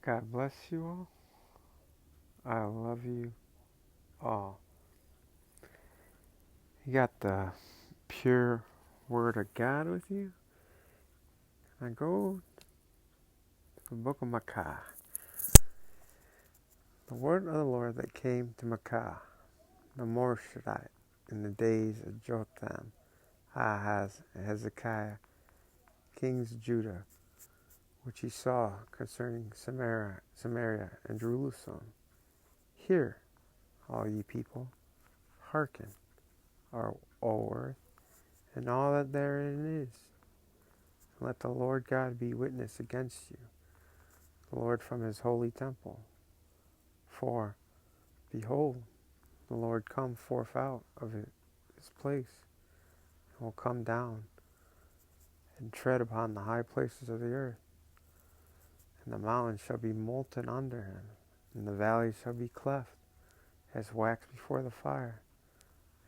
God bless you all. I love you all. You got the pure word of God with you? I go to the book of Micah. The word of the Lord that came to Micah, the Morshadite, in the days of Jotham, Ahaz, and Hezekiah, kings of Judah, which he saw concerning Samaria and Jerusalem. Hear, all ye people, hearken, all earth, and all that therein is. Let the Lord God be witness against you, the Lord from his holy temple. For, behold, the Lord come forth out of his place, and will come down, and tread upon the high places of the earth. And the mountains shall be molten under him, and the valleys shall be cleft, as wax before the fire,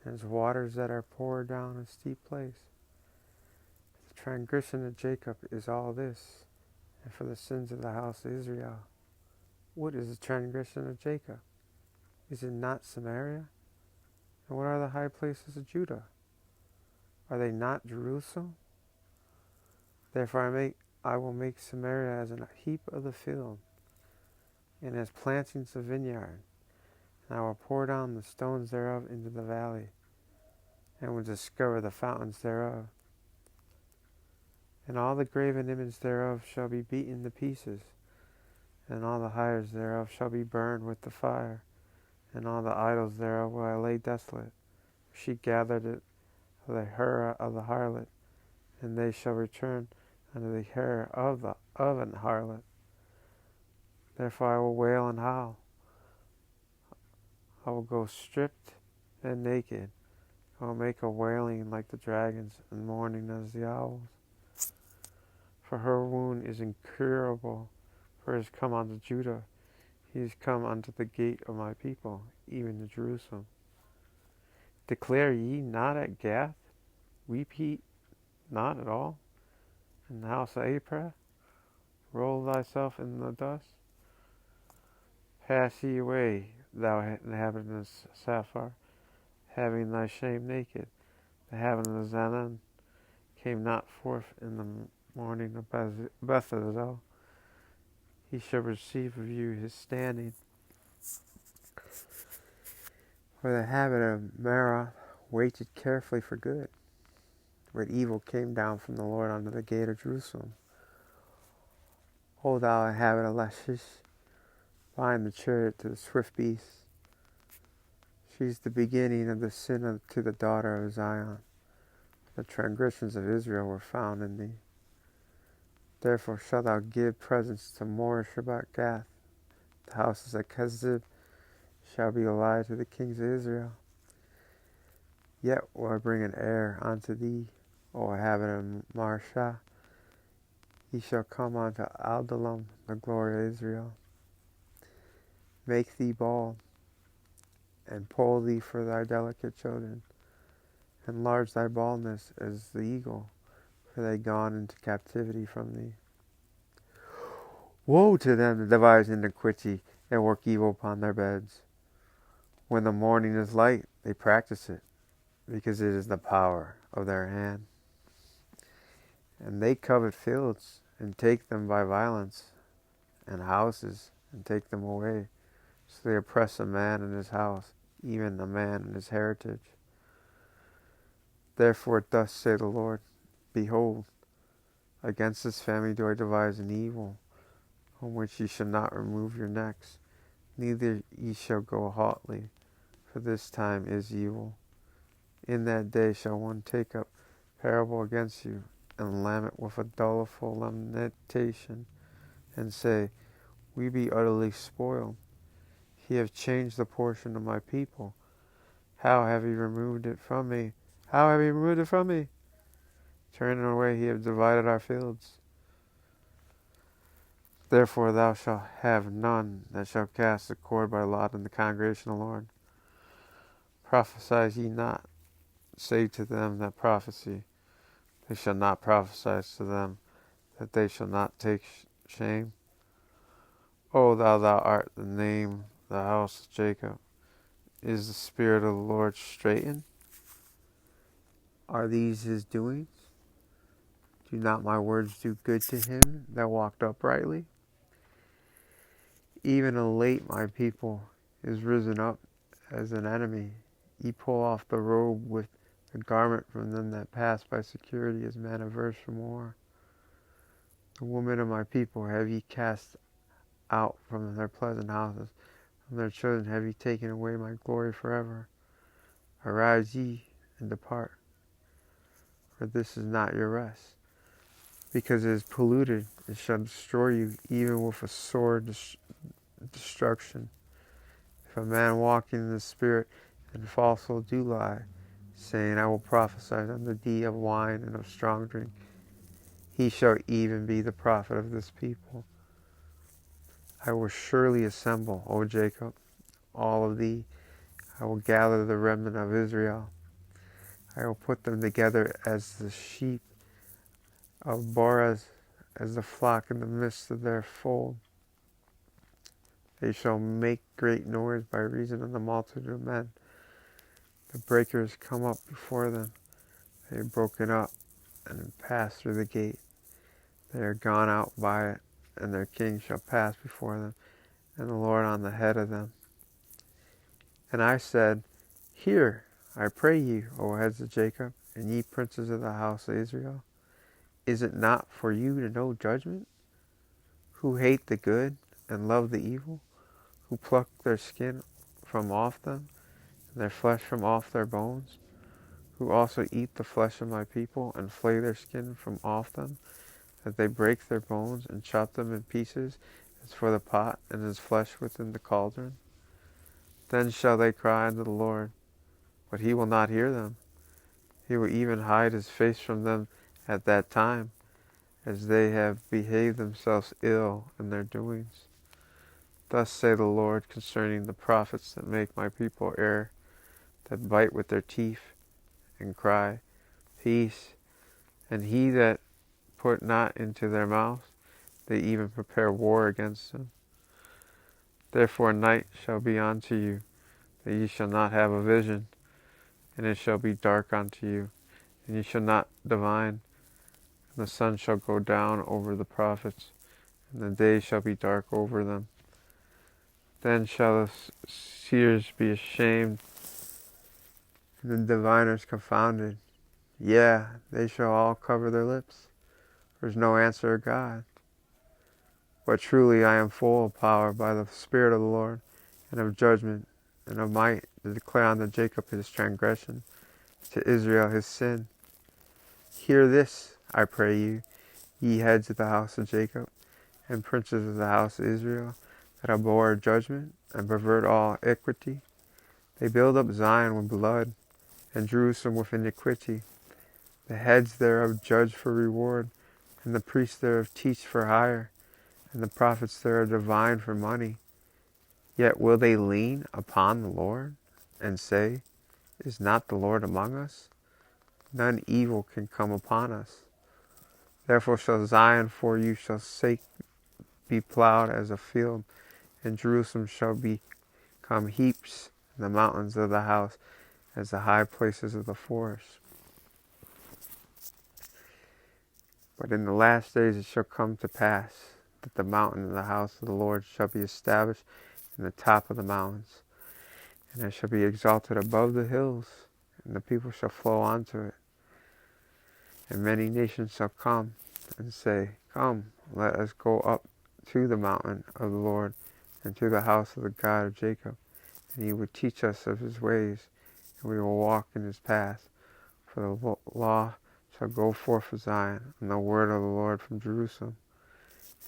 and as waters that are poured down a steep place. The transgression of Jacob is all this, and for the sins of the house of Israel. What is the transgression of Jacob? Is it not Samaria? And what are the high places of Judah? Are they not Jerusalem? Therefore I will make Samaria as a heap of the field, and as plantings of vineyard. And I will pour down the stones thereof into the valley, and will discover the fountains thereof. And all the graven image thereof shall be beaten to pieces, and all the hires thereof shall be burned with the fire, and all the idols thereof will I lay desolate. She gathered it of the hair of the harlot, and they shall return unto the hair of an harlot. Therefore I will wail and howl. I will go stripped and naked. I will make a wailing like the dragons, and mourning as the owls. For her wound is incurable, for it is come unto Judah. He is come unto the gate of my people, even to Jerusalem. Declare ye not at Gath? Weep ye not at all? In the house of Aprah? Roll thyself in the dust? Pass ye away, thou inhabitant of Saphar, having thy shame naked. The inhabitant of Zanan came not forth in the morning of Bethazel. He shall receive of you his standing. For the inhabitant of Marah waited carefully for good, but evil came down from the Lord unto the gate of Jerusalem. O thou inhabitant of Lachish, bind the chariot to the swift beast. She's the beginning of the sin to the daughter of Zion. The transgressions of Israel were found in thee. Therefore shalt thou give presents to Moreshabbat Gath. The houses of Kezib shall be allied to the kings of Israel. Yet will I bring an heir unto thee, O inhabitant of Marshah. He shall come unto Adullam, the glory of Israel. Make thee bald, and poll thee for thy delicate children. Enlarge thy baldness as the eagle, for they gone into captivity from thee. Woe to them that devise iniquity and work evil upon their beds. When the morning is light, they practice it, because it is the power of their hand. And they covet fields, and take them by violence, and houses, and take them away. So they oppress a man in his house, even a man in his heritage. Therefore thus saith the Lord, Behold, against this family do I devise an evil, on which ye shall not remove your necks, neither ye shall go haughtily, for this time is evil. In that day shall one take up parable against you, and lament with a doleful lamentation, and say, We be utterly spoiled. He hath changed the portion of my people. How have he removed it from me? How have he removed it from me? Turning away, he hath divided our fields. Therefore thou shalt have none that shall cast the cord by lot in the congregation of the Lord. Prophesy ye not, say to them that prophesy. They shall not prophesy to them, that they shall not take shame. O thou art the name, the house of Jacob. Is the spirit of the Lord straitened? Are these his doings? Do not my words do good to him that walked uprightly? Even of late my people is risen up as an enemy. Ye pull off the robe with the garment from them that pass by security as men averse from war. The women of my people have ye cast out from their pleasant houses. From their children have ye taken away my glory forever. Arise ye and depart, for this is not your rest. Because it is polluted, it shall destroy you, even with a sword destruction. If a man walking in the Spirit and falsehood do lie, saying, I will prophesy unto thee of wine and of strong drink, he shall even be the prophet of this people. I will surely assemble, O Jacob, all of thee. I will gather the remnant of Israel. I will put them together as the sheep of Boraz, as the flock in the midst of their fold. They shall make great noise by reason of the multitude of men. The breakers come up before them. They are broken up and pass through the gate. They are gone out by it, and their king shall pass before them, and the Lord on the head of them. And I said, Hear, I pray you, O heads of Jacob, and ye princes of the house of Israel. Is it not for you to know judgment? Who hate the good and love the evil? Who pluck their skin from off them, and their flesh from off their bones? Who also eat the flesh of my people, and flay their skin from off them, that they break their bones, and chop them in pieces, as for the pot, and his flesh within the cauldron? Then shall they cry unto the Lord, but he will not hear them. He will even hide his face from them at that time, as they have behaved themselves ill in their doings. Thus say the Lord concerning the prophets that make my people err, that bite with their teeth, and cry, Peace, and he that put not into their mouth, they even prepare war against them. Therefore night shall be unto you, that ye shall not have a vision, and it shall be dark unto you, and ye shall not divine. And the sun shall go down over the prophets, and the day shall be dark over them. Then shall the seers be ashamed, and the diviners confounded. Yeah, they shall all cover their lips. There is no answer of God. But truly I am full of power by the Spirit of the Lord, and of judgment, and of might, to declare unto Jacob his transgression, to Israel his sin. Hear this, I pray you, ye heads of the house of Jacob, and princes of the house of Israel, that abhor judgment, and pervert all equity. They build up Zion with blood, and Jerusalem with iniquity. The heads thereof judge for reward, and the priests thereof teach for hire, and the prophets thereof divine for money. Yet will they lean upon the Lord, and say, Is not the Lord among us? None evil can come upon us. Therefore shall Zion for you shall sake be plowed as a field, and Jerusalem shall become heaps, and the mountains of the house as the high places of the forest. But in the last days it shall come to pass, that the mountain of the house of the Lord shall be established in the top of the mountains, and it shall be exalted above the hills, and the people shall flow unto it. And many nations shall come and say, Come, let us go up to the mountain of the Lord, and to the house of the God of Jacob, and he will teach us of his ways, and we will walk in his paths. For the law shall go forth from Zion, and the word of the Lord from Jerusalem.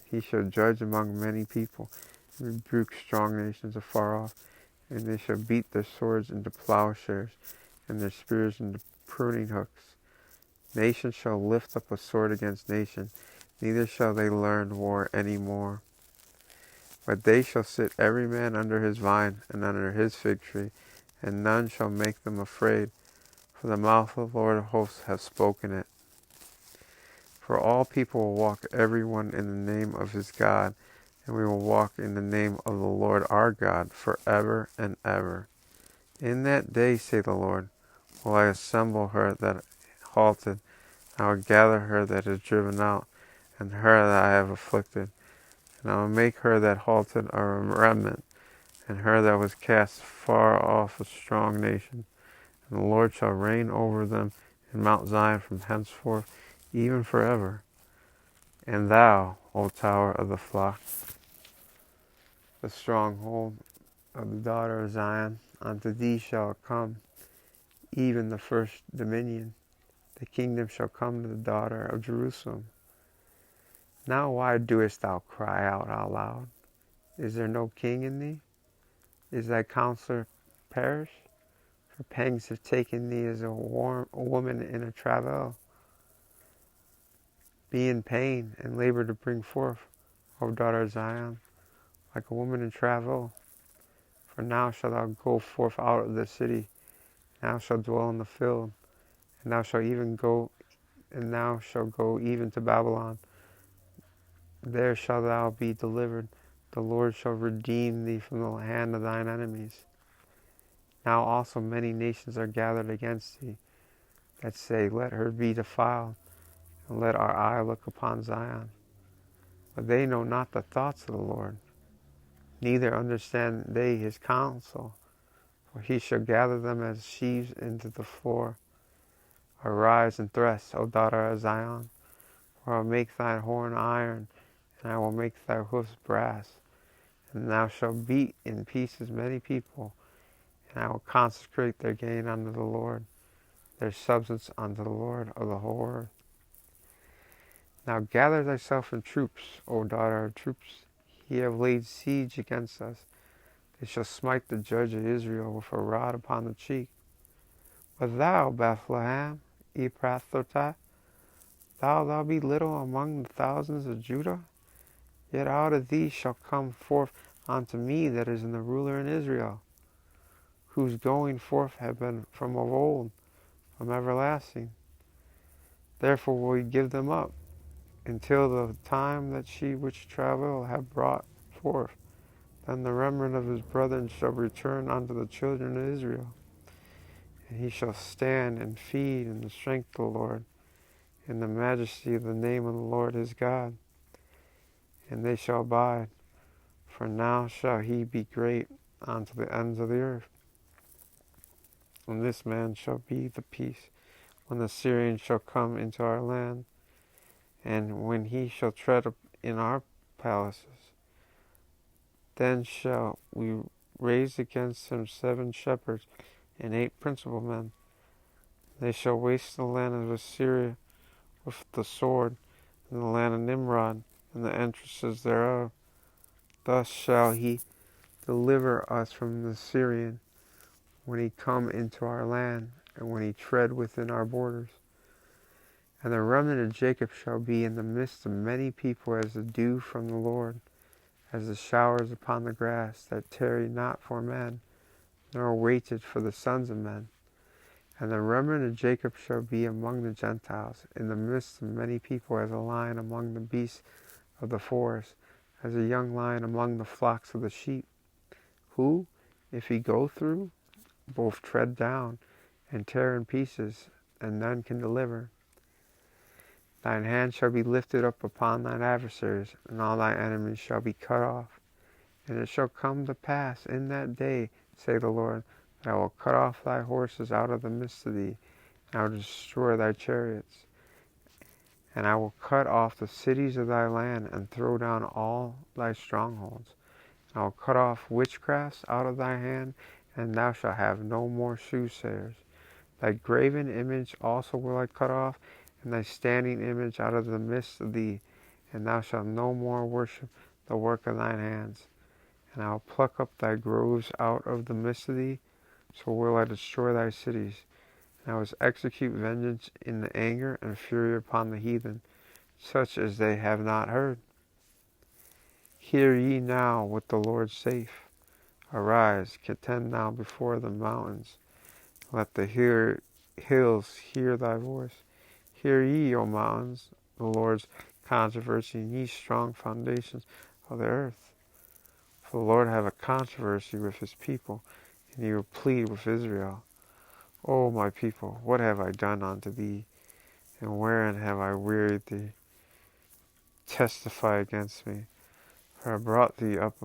He shall judge among many people, and rebuke strong nations afar off, and they shall beat their swords into plowshares, and their spears into pruning hooks. Nation shall lift up a sword against nation, neither shall they learn war any more. But they shall sit every man under his vine, and under his fig tree, and none shall make them afraid, for the mouth of the Lord of hosts hath spoken it. For all people will walk every one in the name of his God, and we will walk in the name of the Lord our God forever and ever. In that day, say the Lord, will I assemble her that halted, I will gather her that is driven out, and her that I have afflicted. And I will make her that halted a remnant, and her that was cast far off a strong nation. And the Lord shall reign over them in Mount Zion from henceforth, even forever. And thou, O tower of the flock, the stronghold of the daughter of Zion, unto thee shall come, even the first dominion. The kingdom shall come to the daughter of Jerusalem. Now why doest thou cry out loud? Is there no king in thee? Is thy counselor perished? For pangs have taken thee as a woman in a travail. Be in pain and labor to bring forth, O daughter of Zion, like a woman in travail. For now shalt thou go forth out of the city, and thou shalt dwell in the field, and thou shalt go even to Babylon. There shalt thou be delivered. The Lord shall redeem thee from the hand of thine enemies. Now also many nations are gathered against thee, that say, let her be defiled, and let our eye look upon Zion. But they know not the thoughts of the Lord, neither understand they his counsel. For he shall gather them as sheaves into the floor. Arise and thrust, O daughter of Zion, for I will make thine horn iron, and I will make thy hoofs brass. And thou shalt beat in pieces many people, and I will consecrate their gain unto the Lord, their substance unto the Lord of the whole earth. Now gather thyself in troops, O daughter of troops. Ye have laid siege against us. They shall smite the judge of Israel with a rod upon the cheek. But thou, Bethlehem, Ephrathah, thou be little among the thousands of Judah, yet out of thee shall come forth unto me that is in the ruler in Israel, whose going forth have been from of old, from everlasting. Therefore will we give them up, until the time that she which travail have brought forth. Then the remnant of his brethren shall return unto the children of Israel, and he shall stand and feed in the strength of the Lord, in the majesty of the name of the Lord his God. And they shall abide, for now shall he be great unto the ends of the earth. And this man shall be the peace, when the Syrian shall come into our land, and when he shall tread in our palaces. Then shall we raise against him 7 shepherds and 8 principal men. They shall waste the land of Assyria with the sword, and the land of Nimrod, and the entrances thereof. Thus shall he deliver us from the Syrian, when he come into our land, and when he tread within our borders. And the remnant of Jacob shall be in the midst of many people as the dew from the Lord, as the showers upon the grass, that tarry not for men, nor waited for the sons of men. And the remnant of Jacob shall be among the Gentiles, in the midst of many people, as a lion among the beasts of the forest, as a young lion among the flocks of the sheep, who, if he go through, both tread down and tear in pieces, and none can deliver. Thine hand shall be lifted up upon thine adversaries, and all thy enemies shall be cut off. And it shall come to pass in that day, say the Lord, that I will cut off thy horses out of the midst of thee, and I will destroy thy chariots. And I will cut off the cities of thy land, and throw down all thy strongholds. And I will cut off witchcrafts out of thy hand, and thou shalt have no more soothsayers. Thy graven image also will I cut off, and thy standing image out of the midst of thee, and thou shalt no more worship the work of thine hands. And I will pluck up thy groves out of the midst of thee, so will I destroy thy cities. And I will execute vengeance in the anger and fury upon the heathen, such as they have not heard. Hear ye now what the Lord saith. Arise, contend now before the mountains. Let the hills hear thy voice. Hear ye, O mountains, the Lord's controversy, and ye strong foundations of the earth. For the Lord have a controversy with his people, and he will plead with Israel. O my people, what have I done unto thee? And wherein have I wearied thee? Testify against me. For I brought thee out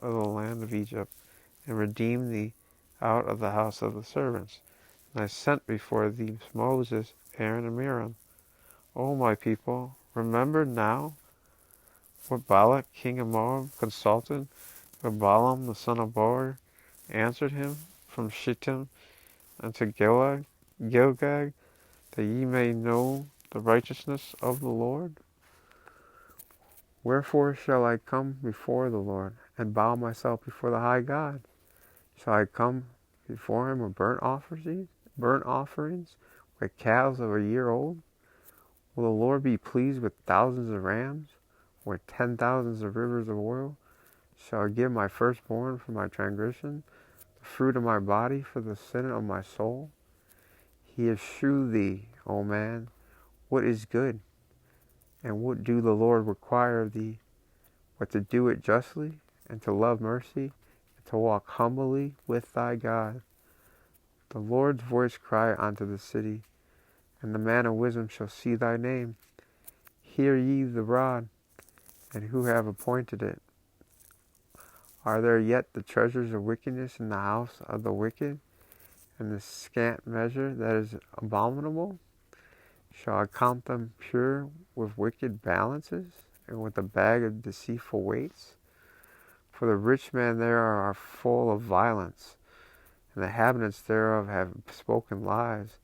of the land of Egypt, and redeemed thee out of the house of the servants. And I sent before thee Moses, Aaron, and Miriam. O my people, remember now what Balak, king of Moab, consulted, when Balaam, the son of Beor, answered him from Shittim unto Gilgad, that ye may know the righteousness of the Lord? Wherefore shall I come before the Lord, and bow myself before the high God? Shall I come before him with burnt offerings, with calves of a year old? Will the Lord be pleased with thousands of rams, or 10,000s of rivers of oil? Shall I give my firstborn for my transgression, the fruit of my body for the sin of my soul? He has shewed thee, O man, what is good, and what do the Lord require of thee, but to do it justly, and to love mercy, and to walk humbly with thy God. The Lord's voice cry unto the city, and the man of wisdom shall see thy name. Hear ye the rod, and who have appointed it? Are there yet the treasures of wickedness in the house of the wicked, and the scant measure that is abominable? Shall I count them pure with wicked balances, and with a bag of deceitful weights? For the rich men thereof are full of violence, and the inhabitants thereof have spoken lies,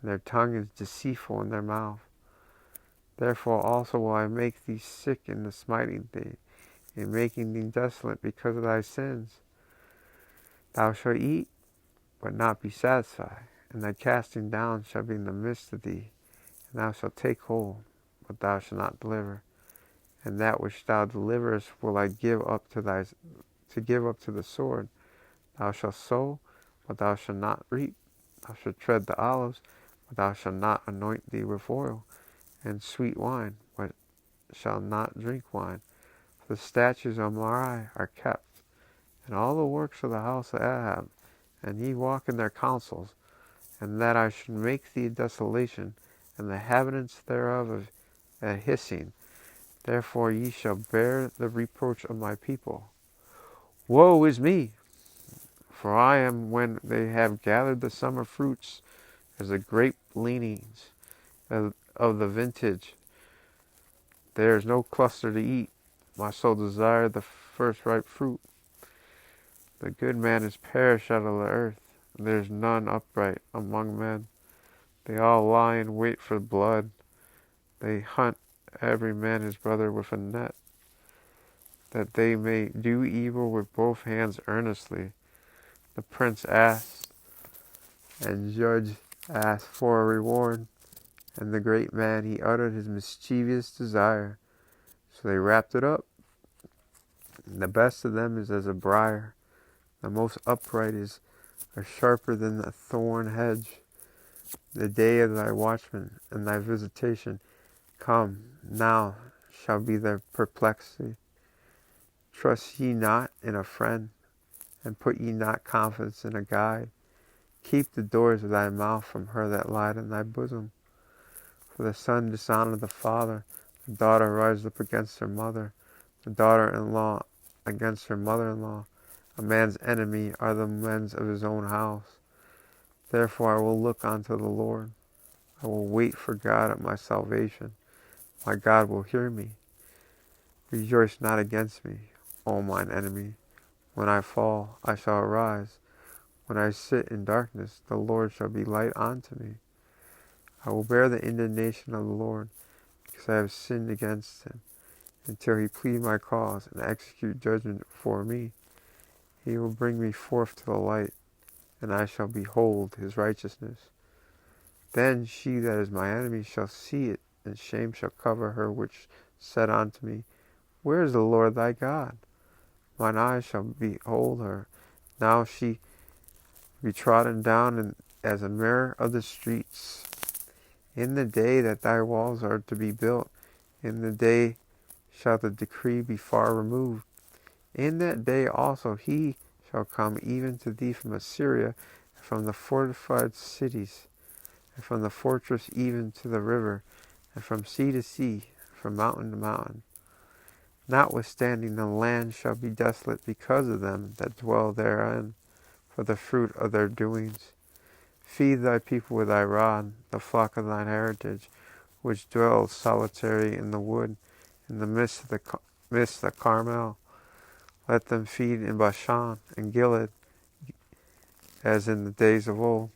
and their tongue is deceitful in their mouth. Therefore also will I make thee sick in the smiting thee, in making thee desolate because of thy sins. Thou shalt eat, but not be satisfied, and thy casting down shall be in the midst of thee, and thou shalt take hold, but thou shalt not deliver. And that which thou deliverest will I give up to the sword. Thou shalt sow, but thou shalt not reap. Thou shalt tread the olives, but thou shalt not anoint thee with oil, and sweet wine, but shalt not drink wine. For the statutes of Mari are kept, and all the works of the house of Ahab, and ye walk in their counsels, and that I should make thee desolation, and the inhabitants thereof a hissing. Therefore ye shall bear the reproach of my people. Woe is me! For I am when they have gathered the summer fruits, as the grape leanings of the vintage. There is no cluster to eat. My soul desireth the first ripe fruit. The good man is perished out of the earth, and there is none upright among men. They all lie in wait for blood. They hunt every man his brother with a net, that they may do evil with both hands earnestly. The prince asked, and judge asked for a reward, and the great man, he uttered his mischievous desire. So they wrapped it up. And the best of them is as a briar. The most upright are sharper than a thorn hedge. The day of thy watchman and thy visitation come now shall be their perplexity. Trust ye not in a friend, and put ye not confidence in a guide. Keep the doors of thy mouth from her that lied in thy bosom. For the son dishonored the father, the daughter rises up against her mother, the daughter-in-law against her mother-in-law. A man's enemy are the men of his own house. Therefore I will look unto the Lord. I will wait for God at my salvation. My God will hear me. Rejoice not against me, O mine enemy. When I fall, I shall arise. When I sit in darkness, the Lord shall be light unto me. I will bear the indignation of the Lord, because I have sinned against him, until he plead my cause and execute judgment for me. He will bring me forth to the light, and I shall behold his righteousness. Then she that is my enemy shall see it, and shame shall cover her which said unto me, Where is the Lord thy God? Mine eyes shall behold her. Now she be trodden down as a mirror of the streets. In the day that thy walls are to be built, in the day shall the decree be far removed. In that day also he shall come even to thee from Assyria, and from the fortified cities, and from the fortress even to the river, and from sea to sea, from mountain to mountain. Notwithstanding the land shall be desolate because of them that dwell therein, for the fruit of their doings. Feed thy people with thy rod, the flock of thine heritage, which dwells solitary in the wood, in the midst of the Carmel. Let them feed in Bashan and Gilead, as in the days of old.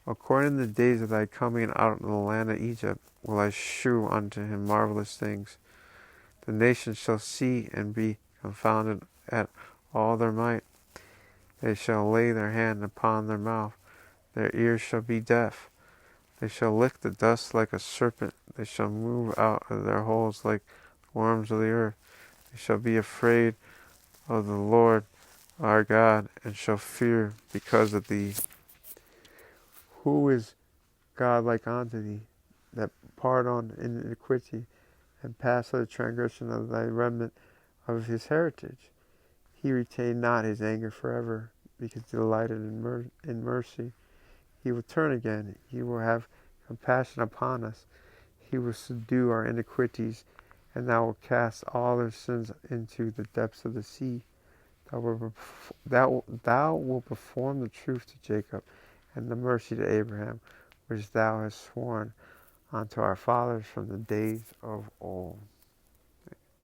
According to the days of thy coming out of the land of Egypt, will I shew unto him marvelous things. The nations shall see and be confounded at all their might. They shall lay their hand upon their mouth. Their ears shall be deaf. They shall lick the dust like a serpent. They shall move out of their holes like worms of the earth. They shall be afraid of the Lord our God, and shall fear because of thee. Who is God like unto thee, that pardon iniquity, and pass the transgression of thy remnant of his heritage? He retained not his anger forever, because he delighted in mercy. He will turn again. He will have compassion upon us. He will subdue our iniquities, and thou wilt cast all their sins into the depths of the sea. Thou wilt perform the truth to Jacob, and the mercy to Abraham, which thou hast sworn unto our fathers from the days of old.